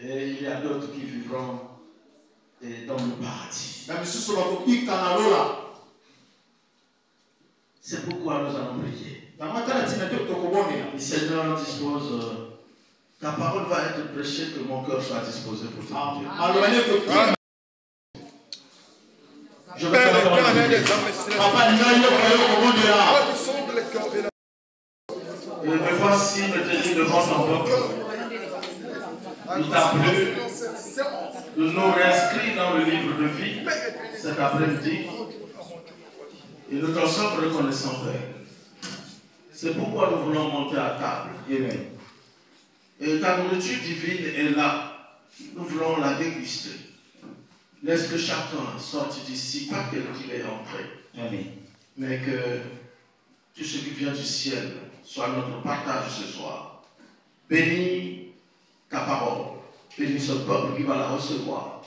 Et il y a d'autres qui vivront dans le paradis. C'est pourquoi nous allons prier. Le Seigneur dispose, ta parole va être prêchée, que mon cœur soit disposé pour te dire. Je vais et me voici me tenir devant ton peuple. Il t'a plu de nous réinscrire dans le livre de vie cet après-midi. Et nous t'en sommes reconnaissants, Père. C'est pourquoi nous voulons monter à table. Amen. Et ta nourriture divine est là. Nous voulons la déguster. Laisse que chacun sorte d'ici, pas qu'il est entré. Amen. Mais que tout ce qui vient du ciel soit notre partage ce soir. Bénis ta parole. Bénis ce peuple qui va la recevoir.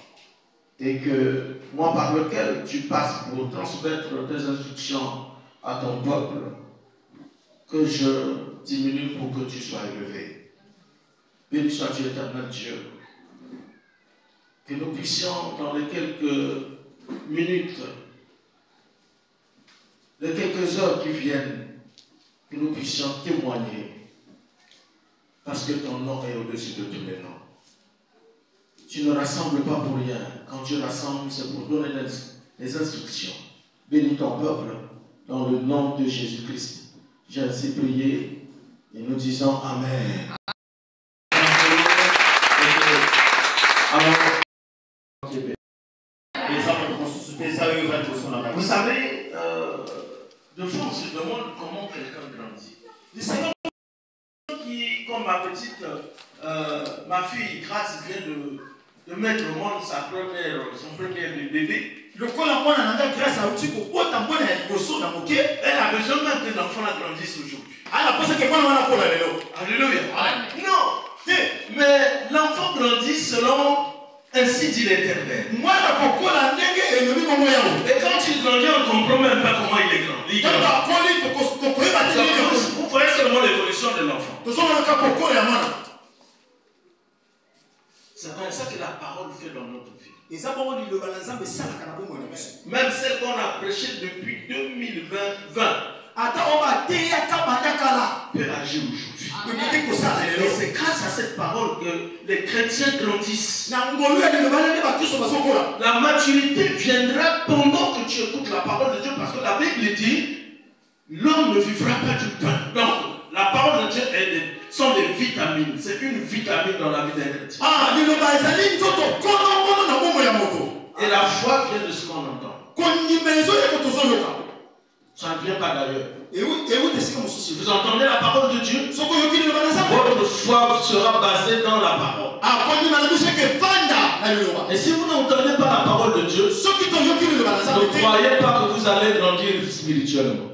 Et que moi par lequel tu passes pour transmettre tes instructions à ton peuple, que je diminue pour que tu sois élevé. Béni sois-tu, éternel Dieu. Que nous puissions dans les quelques minutes, les quelques heures qui viennent, que nous puissions témoigner. Parce que ton nom est au-dessus de tous les noms. Tu ne rassembles pas pour rien. Quand tu rassembles, c'est pour donner des instructions. Bénis ton peuple dans le nom de Jésus-Christ. J'ai ainsi prié et nous disons Amen. Vous savez, de fois on se demande comment quelqu'un grandit. Le Seigneur qui, comme ma petite, ma fille Grâce vient de mettre au monde son premier bébé. Elle a besoin même que l'enfant grandisse aujourd'hui. Alléluia. Non, mais l'enfant grandit selon ainsi dit l'Éternel. Et quand il grandit, on ne comprend même pas comment il est grand. Vous voyez seulement l'évolution de l'enfant. C'est comme ça que la parole fait dans notre vie. Même celle qu'on a prêchée depuis 2020 peut agir aujourd'hui. Et c'est grâce à cette parole que les chrétiens grandissent. La maturité viendra pendant que tu écoutes la parole de Dieu, parce que la Bible dit l'homme ne vivra pas du pain. Donc la parole de Dieu sont des vitamines. C'est une vitamine dans la vie d'un chrétien. Et la foi vient de ce qu'on entend. Ça ne vient pas d'ailleurs. Si vous entendez la parole de Dieu, votre foi sera basée dans la parole. Et si vous n'entendez pas la parole de Dieu, ne croyez pas que vous allez grandir spirituellement.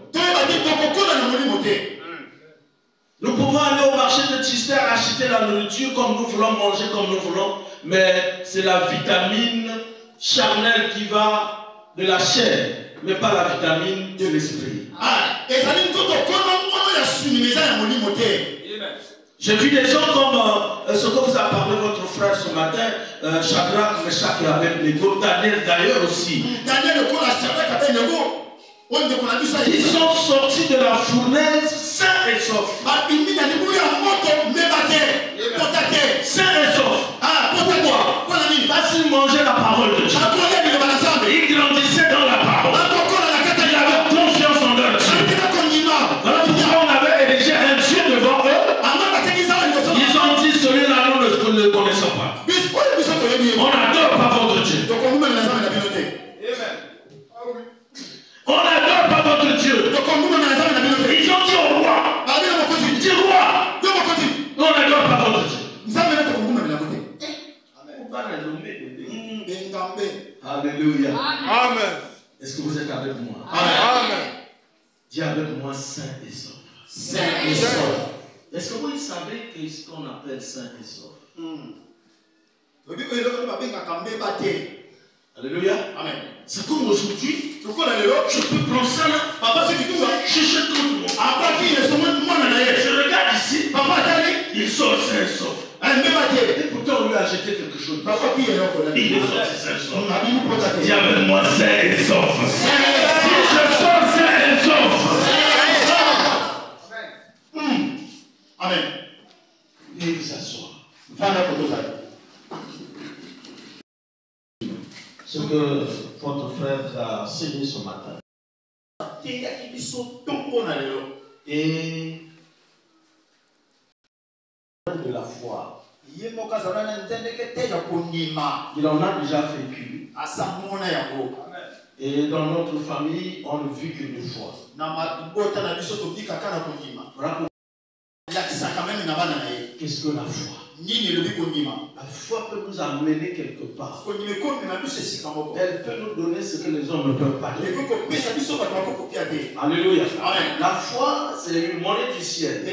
Nous pouvons aller au marché de Tister acheter la nourriture comme nous voulons, manger comme nous voulons, mais c'est la vitamine charnelle qui va de la chair, mais pas la vitamine de l'esprit. J'ai vu des gens comme ce que vous a parlé votre frère ce matin, Shadrach, Meshach et Abednego, Daniel d'ailleurs aussi. Ils sont sortis de la fournaise sains et saufs. Sains et saufs. Pourquoi? Parce qu'ils mangeaient la parole de Dieu. Ils grandissaient dans la parole. Ils avaient confiance en leur Dieu. Voilà pourquoi on avait érigé un Dieu devant eux. Ils ont dit celui-là, nous ne le connaissons pas. On n'adore pas votre Dieu. On n'adore pas votre Dieu. Ils ont dit au roi. Dis roi. On n'adore pas votre Dieu. Alléluia. Amen. Est-ce que vous êtes avec moi? Amen. Dis avec moi saint et sauf. Saint et sauf. Est-ce que vous savez ce qu'on appelle saint et sauf? Alléluia. Amen. C'est comme aujourd'hui. Je peux prendre ça là. Je jette tout le monde. Je regarde ici. Il sort sain et sauf. Et pourtant on lui a acheté quelque chose. Il est sorti sain et sauf. Dis avec moi sain et sauf. Si je sors sain et sauf. Amen. Et il s'assoit. Ce que votre frère a enseigné ce matin. Et de la foi. Il en a déjà vécu. Et dans notre famille, on ne vit que 2 fois. Qu'est-ce que la foi? La foi peut nous amener quelque part. Elle peut nous donner ce que les hommes ne peuvent pas donner. Alléluia. La foi, c'est une monnaie du ciel.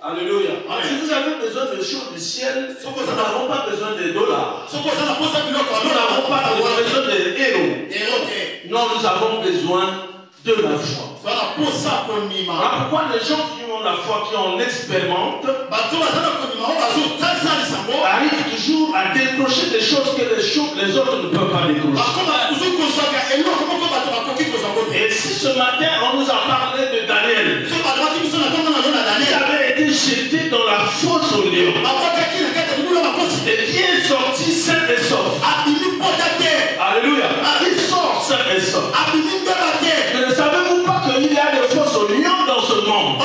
Alléluia. Si vous avez besoin de choses du ciel, nous n'avons pas besoin de dollars. Nous n'avons pas besoin de héros. Non, nous avons besoin de la foi. Voilà pourquoi les gens qui ont la foi, qui en expérimentent, arrivent toujours à décrocher des choses que les autres ne peuvent pas décrocher. Et si ce matin on nous a parlé de Daniel, il avait été jeté dans la fosse au lion, et qui est sorti sain et sauf. Alléluia. Il sort sain et sauf. Mais ne savez-vous pas qu'il y a des fosses au lion dans ce monde?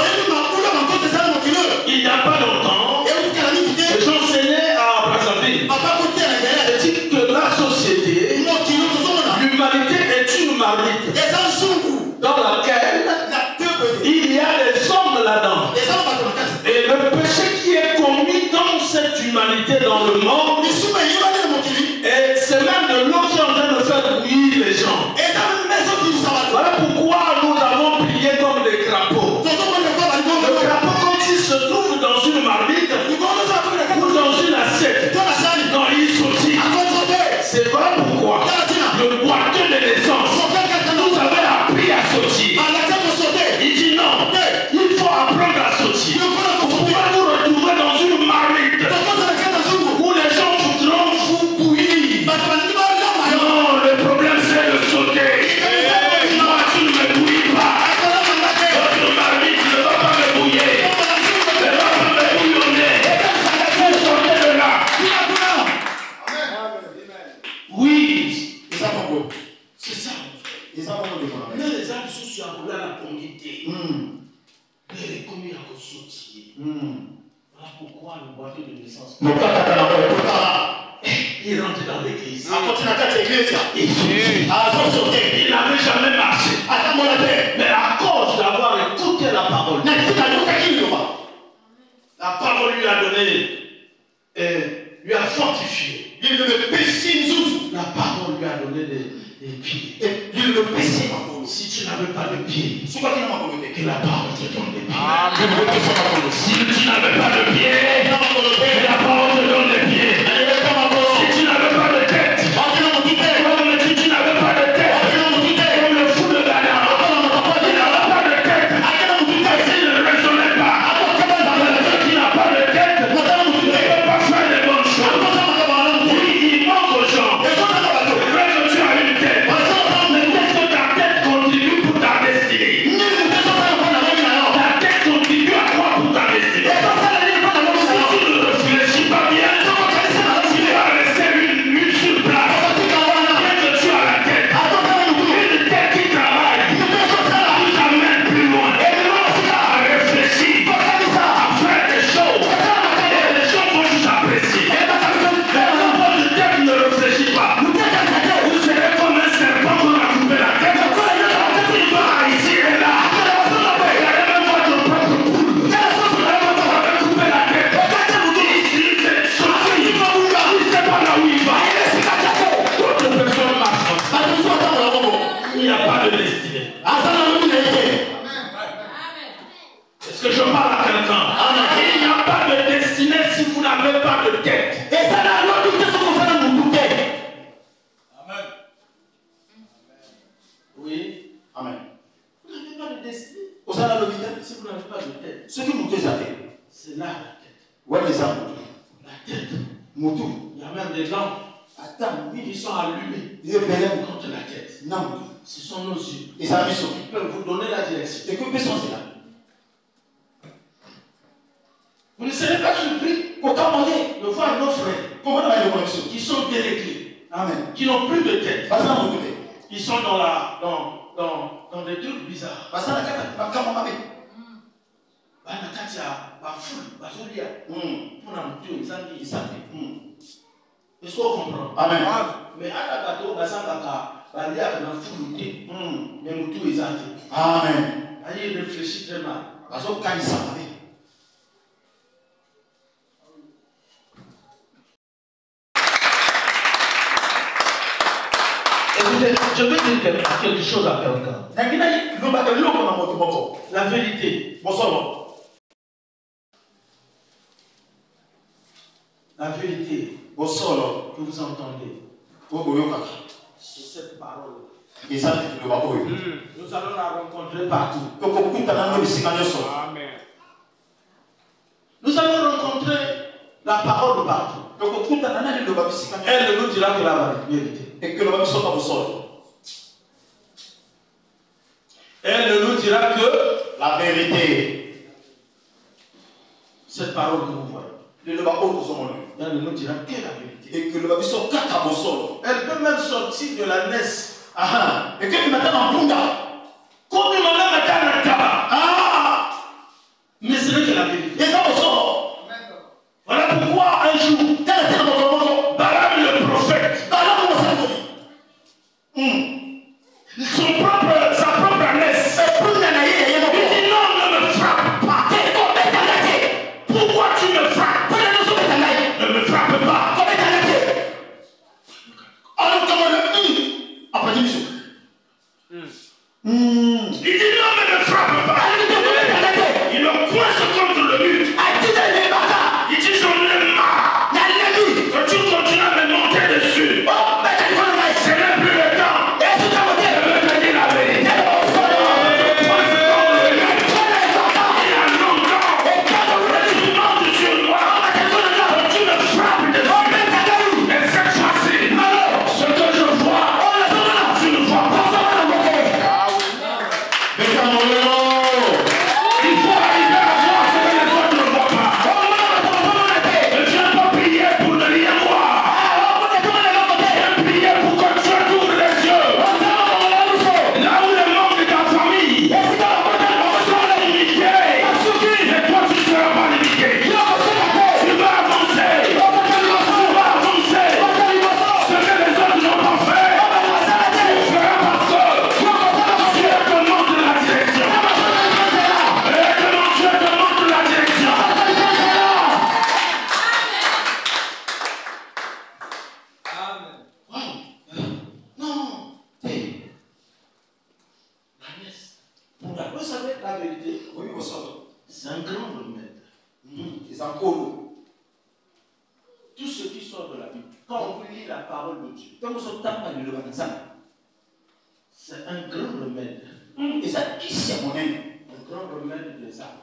Il n'y a pas longtemps, j'enseignais à Brazzaville. Je dis que la société, l'humanité est une marmite dans laquelle il y a des hommes là-dedans. Et le péché qui est commis dans cette humanité, dans le monde, et c'est même de l'eau qui est en train de faire bouillir les gens. Voilà pourquoi nous avons prié comme des crapauds. Le crapaud, quand il se trouve dans une marmite ou dans une assiette, non, il sautille. C'est voilà pourquoi le boiteux de naissance nous avait appris à sautiller. Il dit non, il faut apprendre à sautiller. Vous pouvez vous retrouver dans une marmite où les gens voudront vous bouillir. Non, le problème c'est de sauter. Moi, tu ne me bouillis pas. Votre marmite ne va pas me bouillir. Ne va pas me bouillonner. Vous sortez de là. Oui. C'est ça. Mais les âmes sont sur la pomité. Les commis à sautiller. Voilà pourquoi le boiteux de naissance. Il rentre dans l'église. Il n'avait jamais marché. Mais à cause d'avoir écouté la parole, la parole lui a donné, lui a fortifié. La parole lui a donné des pieds. Si tu n'avais pas de pieds, que la parole te donne des pieds. Si tu n'avais pas de pieds, que la parole te donne des pieds. Si tu n'avais pas de tête, comme si tu n'avais pas de tête, comme le fou de Ghana, il n'avait pas de tête, s'il ne raisonnait pas, celui qui n'a pas de tête ne peut pas faire les bonnes choses. Oui, il manque aux gens. C'est vrai que tu as une tête, mais qu'est-ce que ta tête contribue pour ta destinée? Ta tête contribue à quoi pour ta destinée? La tête. Il y a même des lampes. Ils sont allumés contre la tête. Ce sont nos yeux. Ils peuvent vous donner la direction. Vous ne serez pas surpris de voir nos frères qui sont déréglés, qui n'ont plus de tête. Ils sont dans des trucs bizarres. Est-ce qu'on comprend? Amen. Mais à la bateau, Amen. Il réfléchit très mal. Écoutez, je vais dire quelque chose à quelqu'un. La vérité. La vérité que vous entendez, c'est cette parole. Nous allons la rencontrer partout. Amen. Nous allons rencontrer la parole partout. Elle nous dira que la vérité. Elle nous dira que la vérité. Cette parole que vous voyez. Elle nous dira que la vérité. Elle peut même sortir de la naisse. Et que comme mais ce n'est que la vérité. Voilà pourquoi un jour, Balaam le prophète, sa propre naisse, il dit non, ne me frappe pas. Pourquoi tu me frappes? Ne me frappe pas. Il dit non, ne me frappe pas. Il le coince contre le mur. Il dit j'en ai marre. Quand tu continues à me monter dessus, ce n'est plus le temps. Je veux te dire la vérité. Il y a longtemps, tu montes sur moi. Tu me frappes dessus. Et cette fois-ci, ce que je vois, tu ne vois pas. Il faut arriver à voir ce que les autres ne voient pas. Ne viens pas prier pour ne rien voir. Viens prier pour que Dieu t'ouvre les yeux. Là où les membres de ta famille sont limités, et toi tu ne seras pas limité. Tu vas avancer. Tu vas avancer. Ce que les autres n'ont pas fait, tu feras parce que Dieu te montre la direction. Et que mon Dieu te montre la direction. Non. La nièce. Vous savez la vérité? C'est un grand remède. Tout ce qui sort de la Bible, quand on lit la parole de Dieu, c'est un grand remède. Un grand remède des âmes.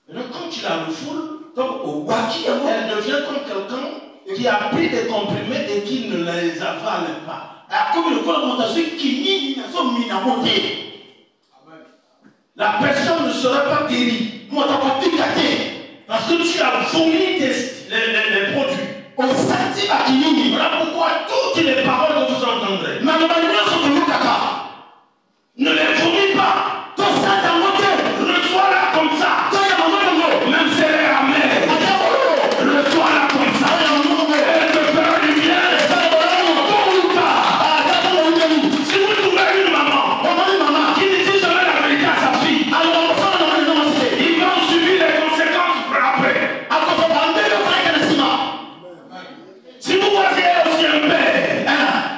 Maintenant, quand tu la refoules, elle devient comme quelqu'un qui a pris des comprimés et qui ne les avale pas. La personne ne sera pas guérie. Parce que tu as vomi les produits. Voilà pourquoi toutes les paroles que vous entendrez, ne les vomis pas. Reçois-la comme ça. Même si elle est amère, reçois-la comme ça. Elle te fera du bien. Bon ou pas. Si vous trouvez une maman qui ne dit jamais la vérité à sa fille, il va en subir les conséquences après. Si vous voyez aussi un père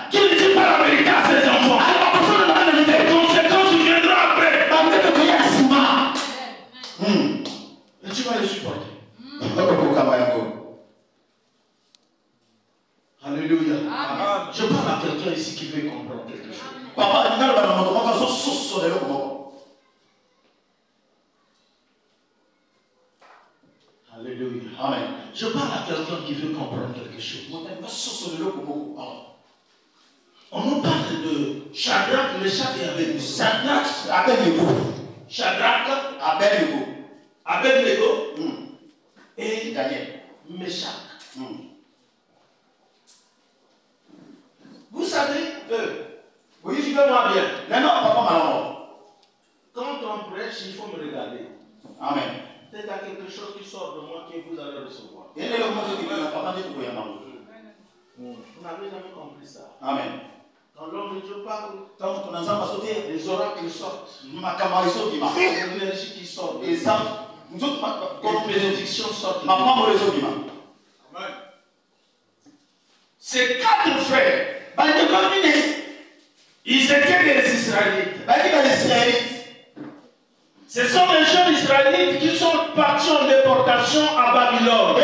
Alléluia. Amen. Je parle à quelqu'un qui veut comprendre quelque chose. On nous parle de Shadrach, Meshach et Abednego. Shadrach, Abednego. Shadrach, Abednego. Abednego Et Daniel. Meshach. Vous savez, oui, je veux moi bien. Maintenant, papa malheur. Quand on prêche, il faut me regarder. Amen. Peut-être qu'il y a quelque chose qui sort de moi que vous allez recevoir. Vous n'avez jamais compris ça. Amen. Quand l'homme de Dieu parle, les oracles sortent. L'énergie qui sort. Comme bénédiction sort. Amen. Ces 4 frères, ils étaient des Israélites. Ce sont les jeunes Israélites qui sont partis en déportation à Babylone.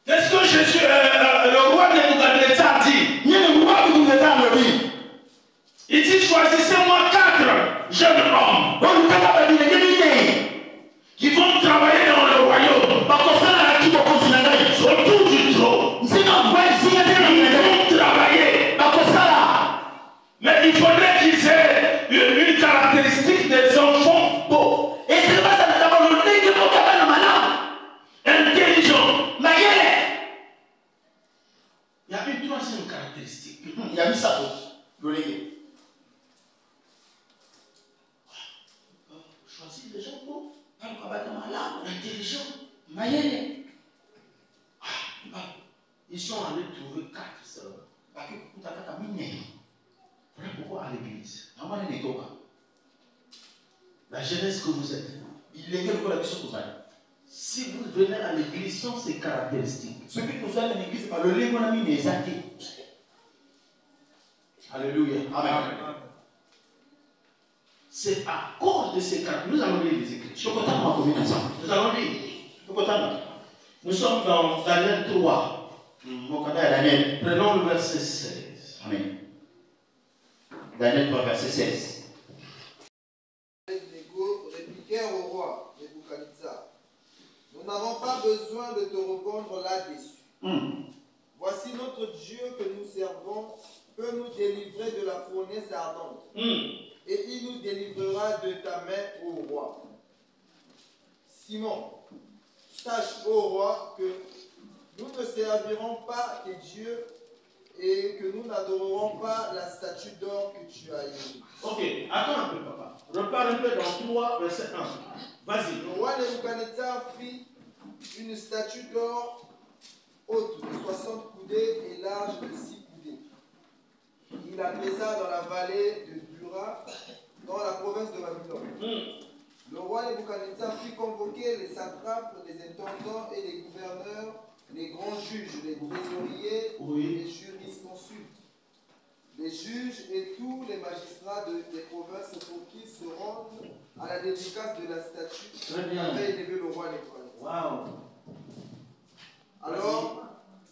Qu'est-ce que Jésus, le roi de Nebuchadnezzar dit? Il dit, choisissez-moi 4 jeunes hommes qui vont travailler dans le royaume, autour du trône. Ils vont travailler. Mais il faudrait qu'ils aient une caractéristique des enfants beaux, intelligents. Il y a une 3e caractéristique. Il y a mis ça. Choisir des gens beaux, intelligents. Ils sont allés trouver 4 seuls. Pourquoi à l'église? La jeunesse que vous êtes. Si vous venez à l'église sans ces caractéristiques, alléluia. Amen. C'est à cause de ces caractéristiques. Nous allons lire les Écritures. Nous allons lire. Nous sommes dans Daniel 3. Prenons le verset 16. Amen. Daniel 3, verset 16. Abednego répliquèrent au roi Nebuchadnezzar: nous n'avons pas besoin de te répondre là-dessus. Voici notre Dieu que nous servons peut nous délivrer de la fournaise ardente. Et il nous délivrera de ta main, ô roi. Simon, sache, ô roi, que nous ne servirons pas tes dieux et que nous n'adorerons pas la statue d'or que tu as élevée. Ok, attends un peu, papa. Repars un peu dans 3, verset 1. Vas-y. Le roi Nebuchadnezzar fit une statue d'or haute de 60 coudées et large de 6 coudées. Il la dressa dans la vallée de Dura, dans la province de Babylone. Le roi Nebuchadnezzar fit convoquer les satrapes, les intendants et les gouverneurs, les grands juges, les trésoriers et les jurisconsultes, les juges et tous les magistrats des provinces pour qu'ils se rendent à la dédicace de la statue qu'avait élevée le roi Nebuchadnezzar. Wow. Alors,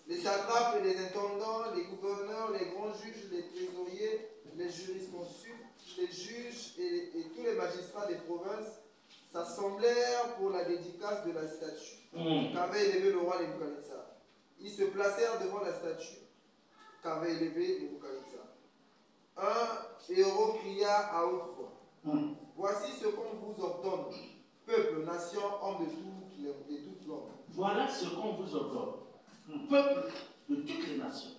les satrapes et les intendants, les gouverneurs, les grands juges, les trésoriers, les jurisconsultes, les juges et tous les magistrats des provinces s'assemblèrent pour la dédicace de la statue qu'avait élevée le roi Nebuchadnezzar. Ils se placèrent devant la statue qu'avait élevée Nebuchadnezzar. Un héros cria à haute voix: voici ce qu'on vous ordonne, peuple, nation, homme de toute langue. Voilà ce qu'on vous ordonne, peuple de toutes les nations.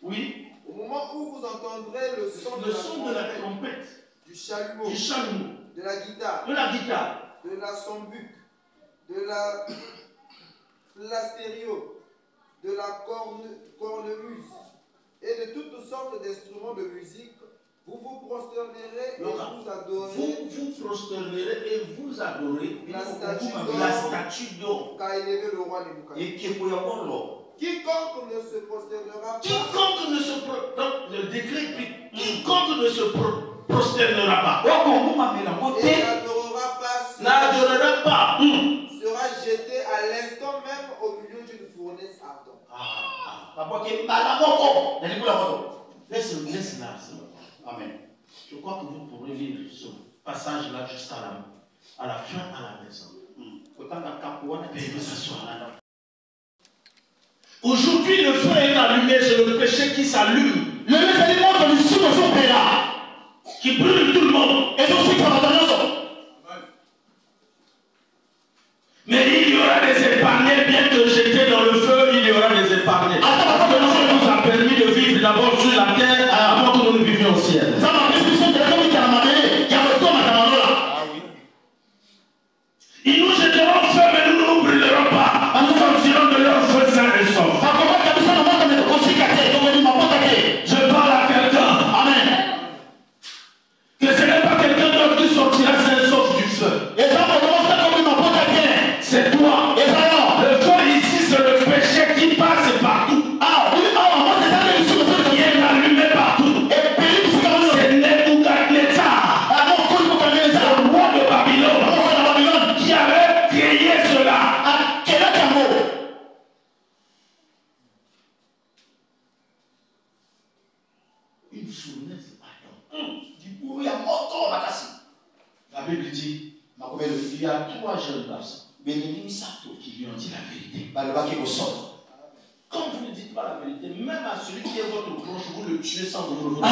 Oui. Au moment où vous entendrez le son de la trompette, du chalumeau, de la guitare, de la sambuc, de la plastério, de la cornemuse et de toutes sortes d'instruments de musique, vous vous prosternerez et vous adorerez. Vous prosternerez et vous adorez la statue d'or qu'a élevé le roi Nebuchadnezzar. Quiconque ne se prosternera pas. Donc le décret, quiconque ne se prosternera pas. Et n'adorera pas. Sera jeté à l'instant même au milieu d'une fournaise ardente. Laisse là. Amen. Je crois que vous pourrez lire ce passage-là jusqu'à la à la fin à la maison. Béni soit là. Aujourd'hui, le feu est allumé, c'est le péché qui s'allume. Qui brûle tout le monde. Mais il y aura des épargnés, bien que j'étais dans le feu, il y aura des épargnés. Parce que Dieu nous a permis de vivre d'abord sur la terre avant que nous ne vivions au ciel. Ils nous jetteront au feu, mais nous ne nous brûlerons pas. Nous sortirons de leur feu saint et sauf. Je parle à quelqu'un. Amen. Que ce n'est pas quelqu'un d'autre qui sortira saint et sauf du feu. C'est toi. Le feu ici, c'est le péché qui passe partout. Qui est allumé partout. C'est Nebuchadnezzar, le roi de Babylone, qui avait créé cela. Une fournaise La Bible dit, il y a 3 jeunes garçons qui lui ont dit la vérité. Quand vous ne dites pas la vérité, même à celui qui est votre proche, vous le tuez sans votre volonté.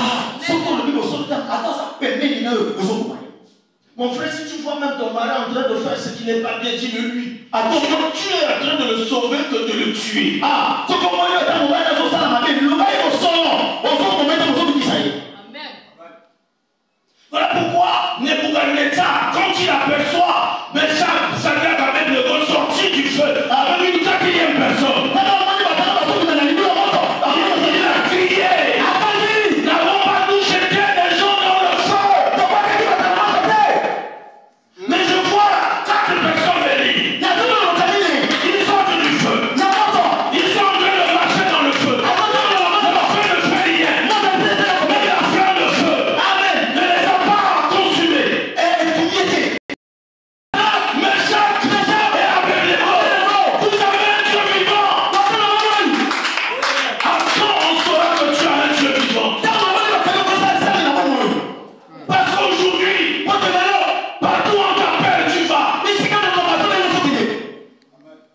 Mon frère, si tu vois même ton mari en train de faire ce qui n'est pas bien, dis-le lui. Tu es en train de le sauver que de le tuer. Voilà pourquoi Nebuchadnezzar, quand il aperçoit Meshach, Shadrach, Abednego sortis du feu avec une 4e personne, il a crié, n'avons pas nous jeté des gens dans le feu. Mais je vois 4 personnes venir. Ils sortent du feu. Ils sont en train de marcher dans le feu. Le feu ne fait rien. Mais la flamme de feu ne les a pas consumés. Meshach et Abednego, vous avez un Dieu vivant. À quand on saura que tu as un Dieu vivant? Parce qu'aujourd'hui, partout en t'appelle, tu vas.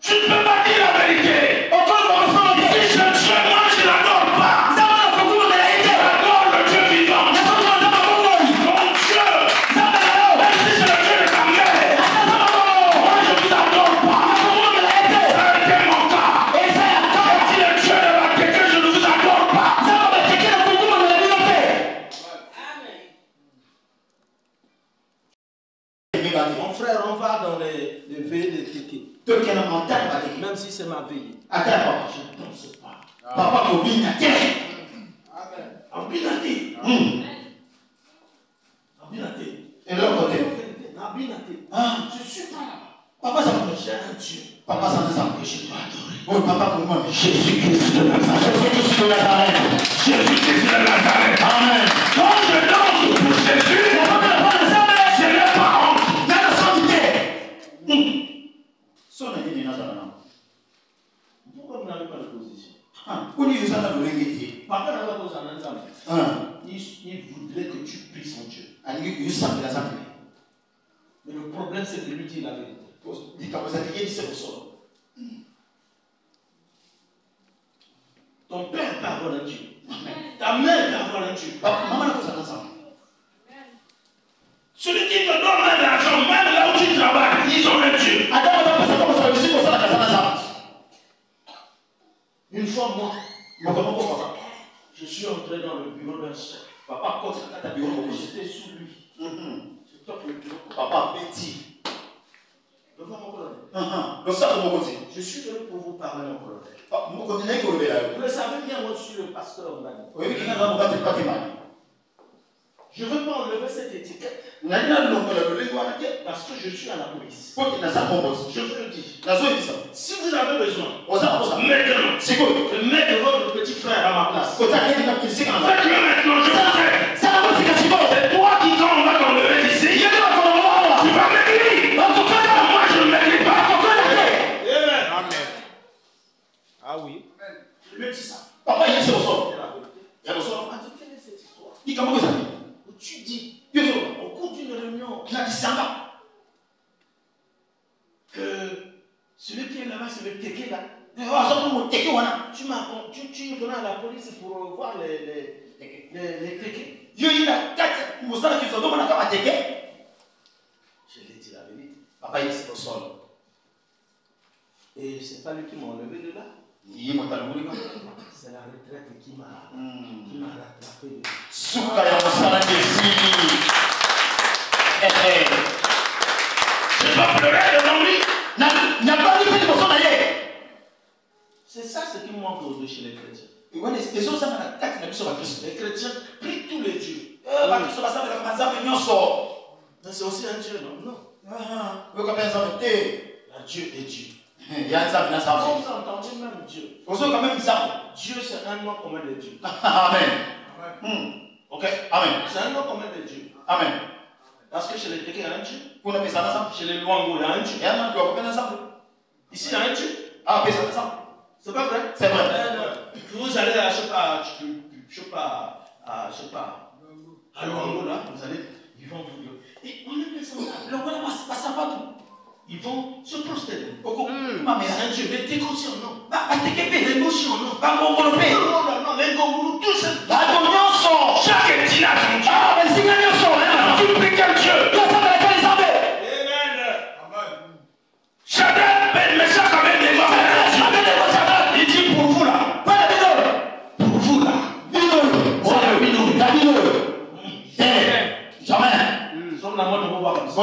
Tu ne peux pas dire la vérité. Si je mange, je n'adore pas. J'adore le Dieu vivant. Mon Dieu. Même si c'est le Dieu de ta mère. Moi, je ne vous adore pas. Ça a été mon cas. J'ai dit le Dieu de la Kéké, je ne vous adore pas. Mon frère, on va dans les veillées de Kéké. Même si c'est ma veille. Je ne danse pas. Abinati. Et l'autre côté. Abinati. Je suis pas là. Papa, ça me J'ai un Dieu Papa, ça me que je dois adorer. Oui, papa, pour moi. Jésus-Christ de Nazareth. Jésus-Christ de Nazareth. Jésus-Christ de Nazareth. Amen. Quand je danse pour Jésus, je n'ai pas honte. Pourquoi vous n'avez pas de position? Papa n'a pas posé en ensemble. Il voudrait que tu pries son Dieu. Mais le problème, c'est de lui dire la vérité. Ton père peut avoir un Dieu. Ta mère peut avoir un Dieu. Celui qui te donne même l'argent, même là où tu travailles, ils ont un Dieu. Une fois, moi, je suis entré dans le bureau d'un chef. Papa, quand tu as bureau, J'étais sous lui. Je toque le bureau. papa, petit. Devant mon colonel. Je suis venu pour vous parler, mon colonel. Vous le savez bien, moi, je suis le pasteur Mbani. Je ne veux pas enlever cette étiquette. Parce que je suis à la police. Je vous le dis. Si vous avez besoin, maintenant, de mettre votre petit frère à ma place. Faites-le maintenant, je vous fais. C'est toi qui, quand on va t'enlever d'ici, tu vas m'écrire. Moi, je ne m'écris pas. Amen. Ah oui. Je lui dis ça. Papa, il est au sol. Quelle est cette histoire? Il comment ça? Tu dis, au cours d'une réunion, Il a dit ça. Celui qui est là-bas, c'est le Teke là. Tu venais à la police pour voir les Teke. Je l'ai dit la vérité. Papa, il est au sol. Et c'est pas lui qui m'a enlevé de là. C'est la retraite qui m'a rattrapé. Je vais pas pleurer devant lui. C'est ça ce qui manque aujourd'hui chez les chrétiens. Les chrétiens prient tous les dieux. Mais c'est aussi un Dieu, non? Non. Dieu est Dieu. Vous entendez même Dieu. Dieu, c'est un nom commun de Dieu. Amen. Ok? Amen. C'est un nom commun de Dieu. Amen. Parce que chez les Teke, il y a un Dieu. Pour ne pas ça. Chez les Luango, il y a un Dieu. Ici, il y a un Dieu. Ah, C'est pas vrai? c'est vrai. Vous allez à, je sais pas, à Luango, là, vous allez, ils vont vous dire. Et on est descendants. Ils vont se prosterner. C'est un Dieu. Les Teke aussi en nom. Les Moshi en nom. Non, les Gomoulou, tout ça. Chaque ethnie a son Dieu. Tu pries quel Dieu? Shadrach, Ben Meshach, Abednego, il dit pour vous là. Pour vous là. Jamais. Nous sommes la mode de pouvoir comme ça.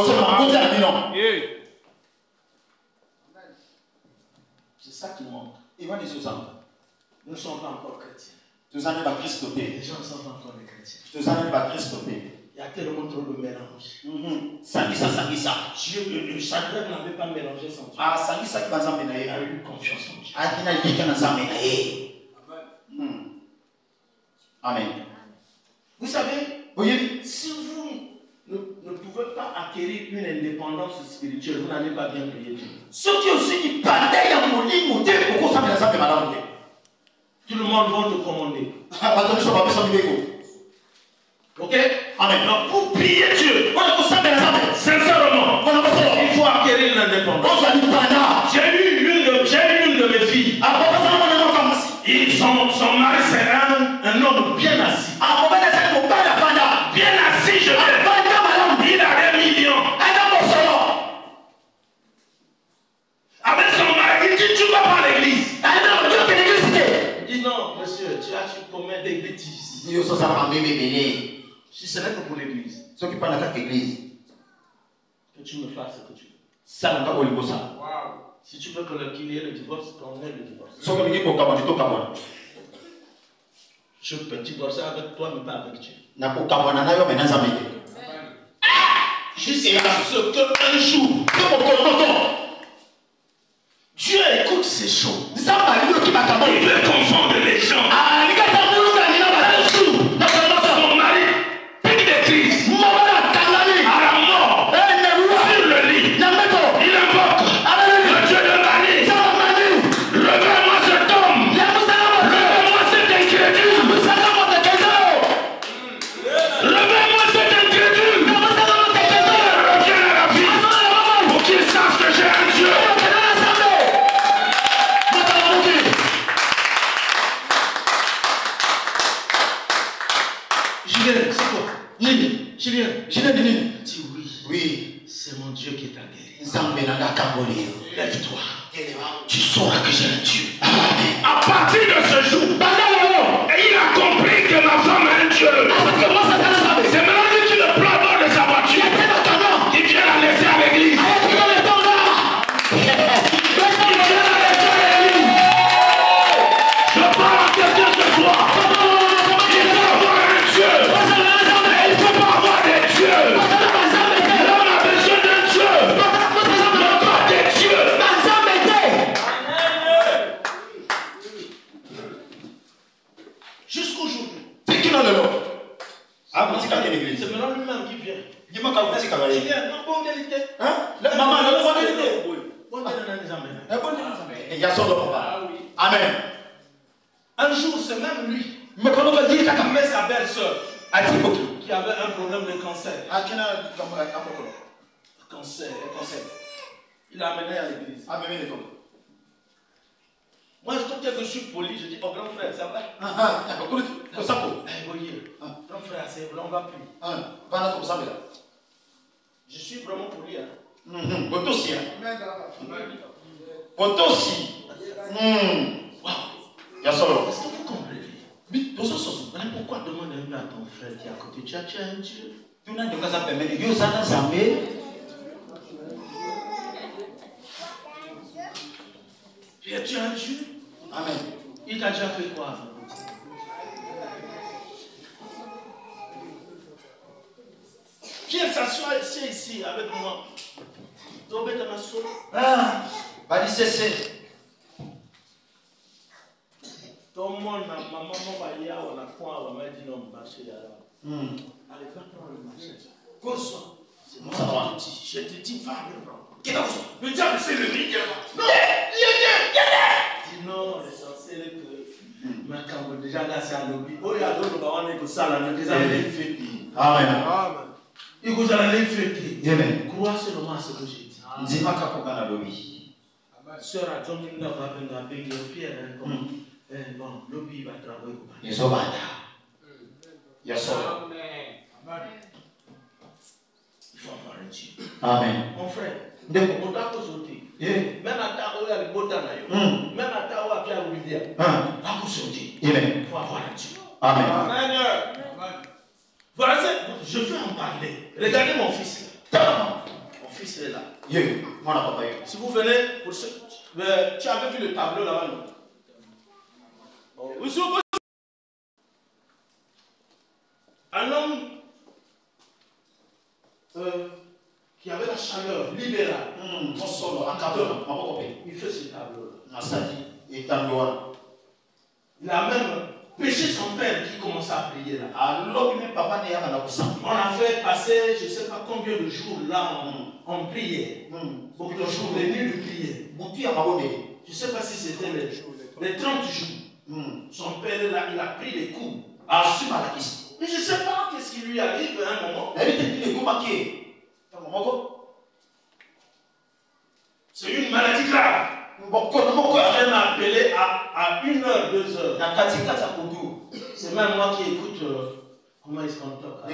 C'est ça qui manque. Nous ne sommes pas encore chrétiens. Les gens ne sont pas encore des chrétiens. Il y a tellement trop de mélange. Dieu, le Shadrach n'avait pas mélangé son Dieu. Il a eu confiance en Dieu. Amen. Vous savez, si vous ne pouvez pas acquérir une indépendance spirituelle, vous n'allez pas bien prier Dieu. Tout le monde va te commander. Ok? Amen. Donc pour prier Dieu, sincèrement, il faut acquérir l'indépendance. J'ai eu une de mes filles. Son mari, c'est un homme bien assis. Bien assis, je veux. Il a des millions. Avec son mari, il dit, tu ne vas pas à l'église. Il dit, non, monsieur, tu commets des bêtises. Si ce n'est que pour l'église, que tu me fasses ce que tu veux. Si tu veux qu'il y ait le divorce, qu'on ait le divorce. Je peux divorcer avec toi, mais pas avec Dieu. Jusqu'à ce qu'un jour, Dieu écoute ces choses. Il veut confondre les gens. Un jour, son mari pique des crises. À la mort, sur le lit, il invoque le Dieu de Marie. Levez-moi cet homme. Levez-moi cet incrédule. Levez-moi cet incrédule. Reviens à la vie pour qu'il sache que j'ai un Dieu. Julien, dis oui. C'est mon Dieu qui t'a guéri. Lève-toi. Tu sauras que j'ai un Dieu. À partir de ce jour, et il a compris que ma femme a un Dieu. C'est maintenant lui qui le prend bord de sa voiture. Il vient la laisser à l'église. Je parle à quelqu'un ce soir. Il faut avoir un Dieu. Il ne faut pas avoir des dieux. L'homme a besoin d'un Dieu. Non pas des dieux. Jusqu'aujourd'hui. C'est maintenant lui-même qui vient. Il vient, non, bonne qualité. Bonne Amen. Un jour, c'est même lui qui met sa belle-sœur qui avait un problème de cancer. Cancer. Il l'a amené à l'église. Moi, quand je suis poli, je dis, oh grand frère, ça va? Grand frère, c'est vrai, on va plus. Je suis vraiment poli. Est-ce que vous comprenez? Pourquoi demander un peu à ton frère qui est à côté? Tu as un Dieu. Tu as un Dieu. Amen. Il t'a déjà fait quoi? Viens s'asseoir ici avec moi. Tombez dans ma soul. Badi cessez. Ton monde, ma maman va y aller, on a quoi, on m'a dit non, marcher là. Allez, va prendre le marché. Bonsoir. C'est moi qui je te dis, va le prendre. Qu'est-ce que le diable, c'est le riz. Non, dis non, l'essentiel est que, maintenant, déjà là, c'est un lobby. Oh, il y a d'autres, on est que ça, là, mais déjà, les fêtes. Amen. Et vous allez les fêter. Amen. Crois seulement à ce que j'ai dit. Dis-moi qu'à dans le lobby. Sœur, à ton nom, va venir avec les pierres. Bon, lobby va travailler. Il faut avoir un Dieu. Amen. Mon frère, on doit sauter. Même à ta où il y a le botan, même à ta où il y a le rivière. On doit sauter. Il faut avoir un Dieu. Amen. Voilà, je veux en parler. Regardez mon fils là. Mon fils est là. Si vous venez, pour ce, tu avais vu le tableau là-bas, non? Un homme qui avait la chaleur libérale, il fait ce tableau-là. Il a même péché son père qui commençait à prier là. On a fait passer, je ne sais pas combien de jours là en prière. Beaucoup de jours, des nuits de prière. Je ne sais pas si c'était les 30 jours. Son père là, il a pris des coups. Mais je ne sais pas qu'est-ce qui lui arrive à un moment. C'est une maladie grave. Il m'a appelé à 1h, 2h. C'est même moi qui écoute comment il se contacte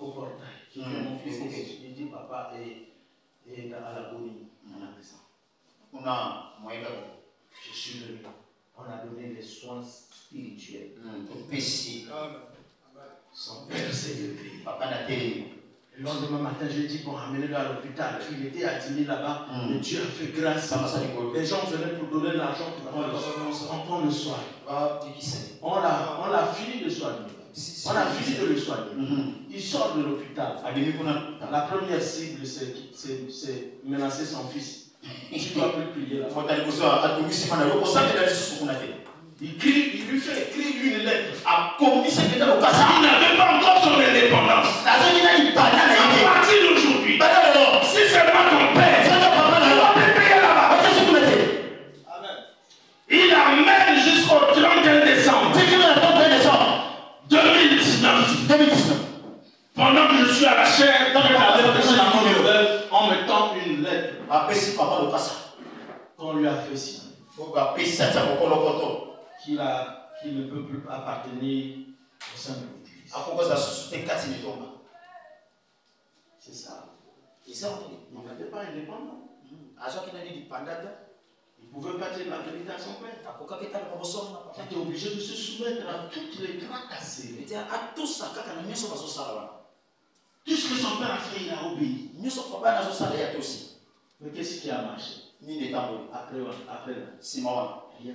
au portail. Mon fils, il dit papa est à l'agonie. Je suis venu. On a donné les soins spirituels. Son père s'est levé. Le lendemain matin, j'ai dit bon, amenez-le à l'hôpital. Il était à 10 000 là-bas. Mais Dieu a fait grâce. Les gens venaient pour donner l'argent pour prendre le soin. On l'a fini de soigner. On a fini de le soigner. Il sort de l'hôpital. La première cible, c'est menacer son fils. Tu ne dois plus prier là. Il lui fait écrire une lettre. Il n'avait pas encore son indépendance. À partir d'aujourd'hui, si c'est pas ton père, il va te payer là-bas. Il amène jusqu'au 31 décembre 2019. Pendant que je suis à la chaire, on me tend une lettre. Qu'on lui a fait signer. Qu'il ne peut plus appartenir au sein de l'Église. C'est ça. Il n'était pas indépendant. Il ne pouvait pas dire la vérité à son père. Il était obligé de se soumettre à toutes les tracassées. Tout ce que son père a fait, il a obéi. Mais qu'est-ce qui a marché? Après là. Rien.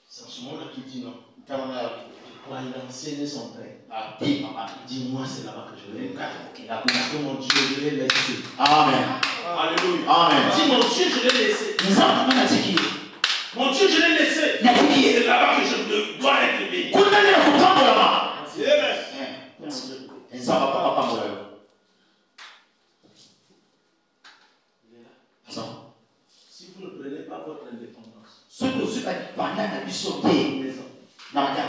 C'est en ce moment-là qu'il dit non. Il a enseigné son père. Dis-moi, c'est là-bas que je l'ai. Parce que mon Dieu, je l'ai laissé. Amen. Alléluia. Amen. Dis mon Dieu, je l'ai laissé. Mon Dieu, je l'ai laissé. C'est là-bas que je dois être béni. Si vous ne prenez pas votre indépendance,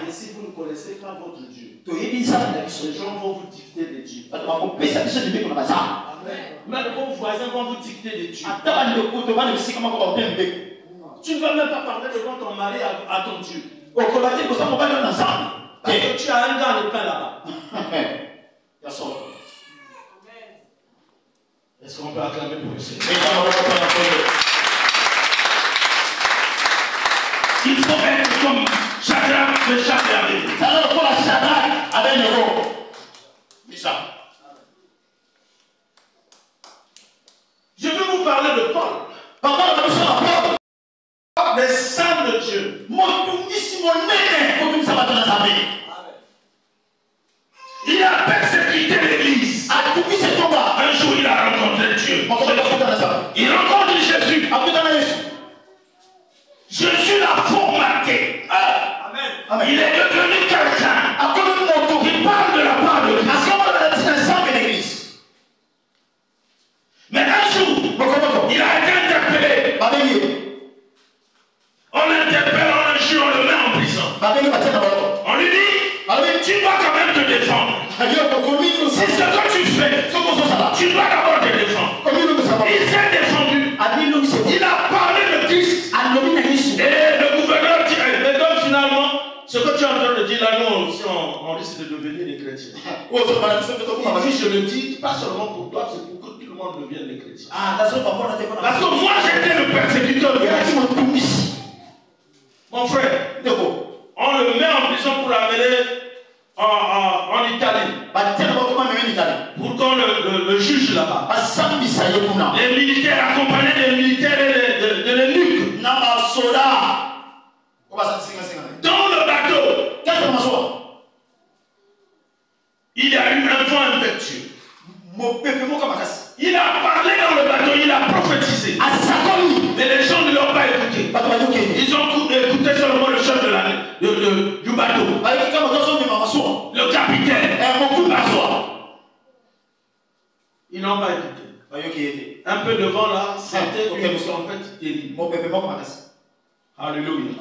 et si vous ne connaissez pas votre Dieu. Les gens Les gens vont vous dicter des dieux. Amen. Même vos voisins vont vous dicter des dieux. Tu ne vas même pas parler devant ton mari à ton Dieu. Parce que tu as un gars de pain là-bas. Est-ce qu'on peut acclamer pour le Seigneur? Il faut être comme Shadrach, Meshach et Abednego. Je veux vous parler de Paul. Les saints de Dieu. Il a persécuté l'église. Un jour, il a rencontré Dieu. Il rencontre Jésus. Jésus l'a formaté. Il est devenu quelqu'un qui parle de la part de Christ. Mais un jour, il a été interpellé. On l'interpelle, on le juge, on le met en prison. On lui dit, tu dois quand même te défendre. C'est ce que tu fais. Tu dois d'abord te défendre. Il s'est défendu. Il a parlé de Christ. Et le gouverneur dit, mais donc finalement, ce que tu es en train de dire là, nous aussi, on risque de devenir des chrétiens. Il dit, je le dis, pas seulement pour toi, c'est pour que tout le monde devienne des chrétiens. Parce que moi, j'étais le persécuteur de Christ. Mon frère, on le met en prison pour l'amener en Italie. Pour qu'on le juge là-bas. Les militaires accompagnaient des militaires et de l'eunuque. Dans le bateau, il y a eu un vent impétueux. Il a parlé dans le bateau, il a prophétisé. Mais les gens ne l'ont pas écouté. Ils ont écouté seulement le chef du bateau. Le capitaine. Ils n'ont pas écouté. Un peu devant là, c'était une tempête terrible. Alléluia.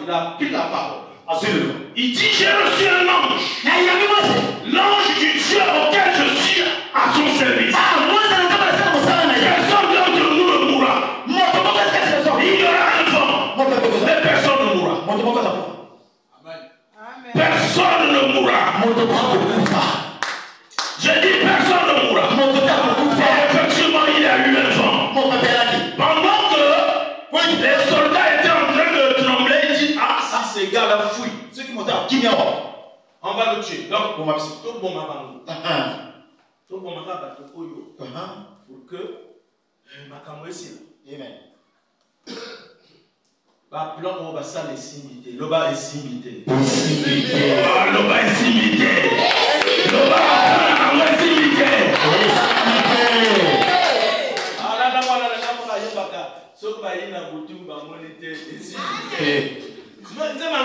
Il a pris la parole. Il dit, j'ai reçu un ange. L'ange du Dieu auquel je suis à son service. Personne d'entre nous ne mourra. Il y aura un vent, mais personne ne mourra. Personne ne mourra. J'ai dit personne ne mourra. Et effectivement, il y a eu un vent. Pendant que les soldats étaient en train de trembler, il dit, ah, si ces gars-là fuient, ceux qui montent à Kimia, on va le tuer. Donc, tout le monde va tout le monde va pour que ma Amen. Bah, plan on va ça les similité. Le bas est similité. Le bas est similité. Le bas est similité. Ah là là voilà là baka. Ce que va y na boutou ba monité. C'est ma